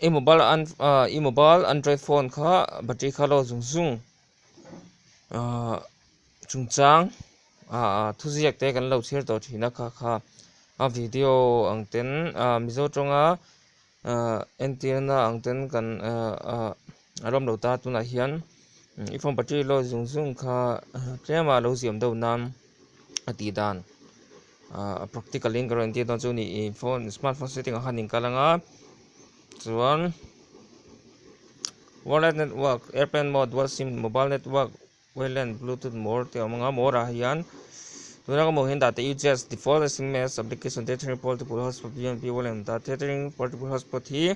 mobile Android phone kha battery kha lo zung zung chung chang thu ziak te kan lo share to thina kha video angten mizo tonga antenna angten kan arom lo ta tuna hian iphone battery lo zung zung kha tlema lo ziam do nam ati dan practical in guarantee don chu ni phone smartphone setting hanin kalanga chuan wireless network airplane mode dual sim mobile network WLAN bluetooth more te amanga more hian tuna mo hin data UGS default SMS application tethering portable hotspot BNB WLAN data tethering portable hotspot hi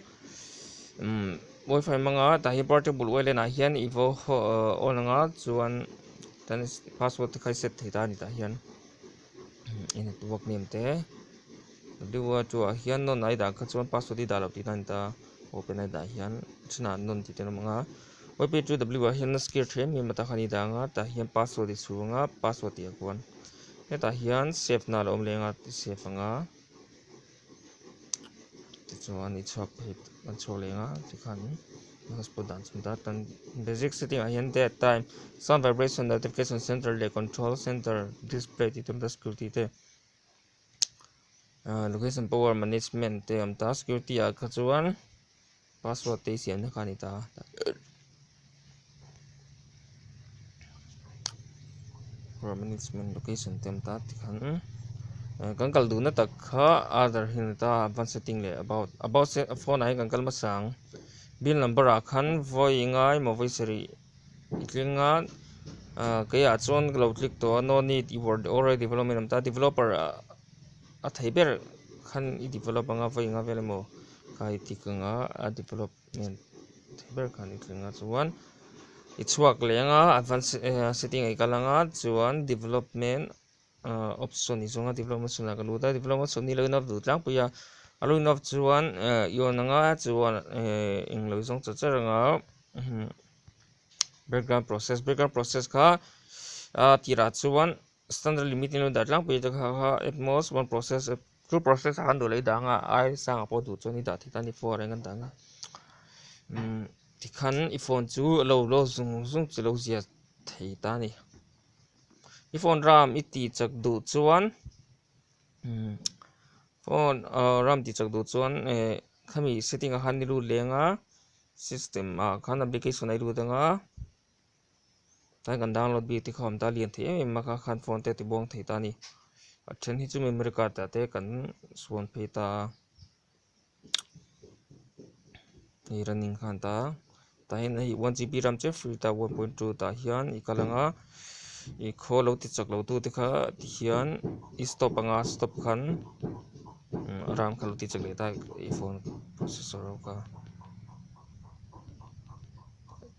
Wi-Fi manga ta hi portable WLAN a hian evo onanga chuan tan password khai set thei ni ta hian network name te diwa chu a hian non ai da kha chuan password da lo ti tan ta open ai da hian china non ti te manga wp2 w a hian skill train mi mata khani da nga ta hian password chu nga password ti akwan ta hian save na lo omlenga ti save nga ti chuan i chhak hit an cholenga ti khan hotspot dan chunda tan basic setting a hian date time sound vibration notification center le control center display ti tum da security te location power management te amta security a khachuan password te siam na khani ta power management location te amta ti khan kan kal du na tak kha other hin ta advanced setting le about phone ai kan kal ma sang bill number a khan voi ngai mo voi seri itlinga kaya chon lo click to no need word already development amta developer a thaiber khan I develop anga voi nga vele mo kai tikanga a development thaiber khan itlinga chuan ichhuak lenga advanced setting ai kalanga chuan development option izonga development suna kalu ta development soni lo na du tlang puya alo inof chuan yonanga chuan inglo zong chacharanga background process kha tira chuan standard limit in da tlang puya kha at most one process two process han do le danga ai sang apo du choni da thitani for engan danga tikhan iphone chu lo zung chilo zia thei ta ni iphone ram iti chak du chuan phone ram ti chak du chuan khami setting a han ni lu lenga system a khan application ai lu danga ta kan download bi ti khom ta lian the ma kha khan phone te ti bong thei ta ni a then hi chu memory card ta te kan suan phe ta ni running khan ta ta hin hi 1GB ram che free ta 1.2 ta hian I kalanga I kholo ti chak lo tu ti kha ti hian I stop anga stop khan ram khalo ti chak le ta iphone processor ka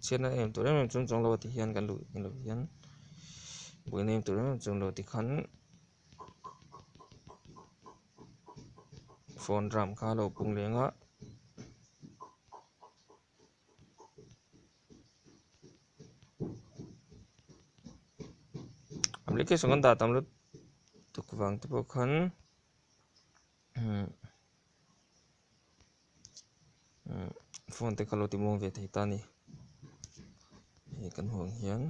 chena em to em chung lo ti hian kan lu in lo hian buin em to chung lo ti khan phone ram kha lo pung lenga application kan da tam lo tukwang te po khan phone te khalo ti mong ve thei ta ni he kan hong hian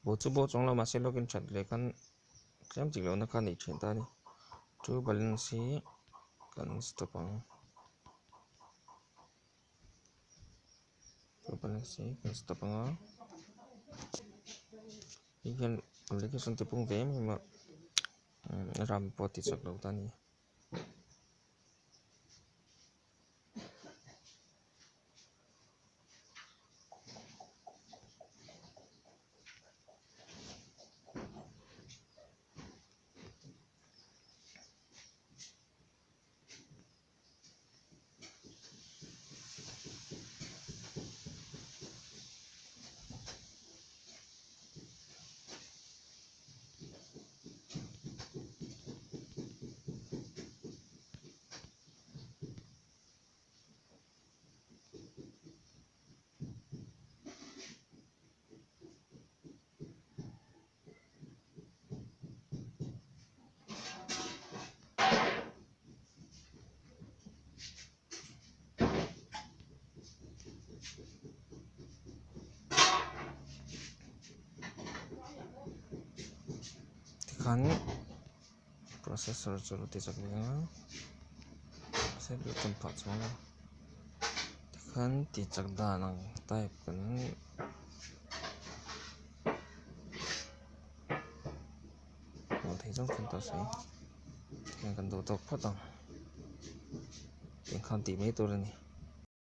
bo chu bo chong lo ma se login chat le kan klem chi lo na khan ni thin ta ni true balance kan stop ang true balance kan stop anga igen application te pung ve ma ram po ti chak lo ta ni khán processor cho lúc chắc liền sẽ bị tâm phát cho khán thì chắc đa năng type cần một thấy trong phần tao sẽ cần đầu tóc phát tăng tiếng khán tí mấy tôi này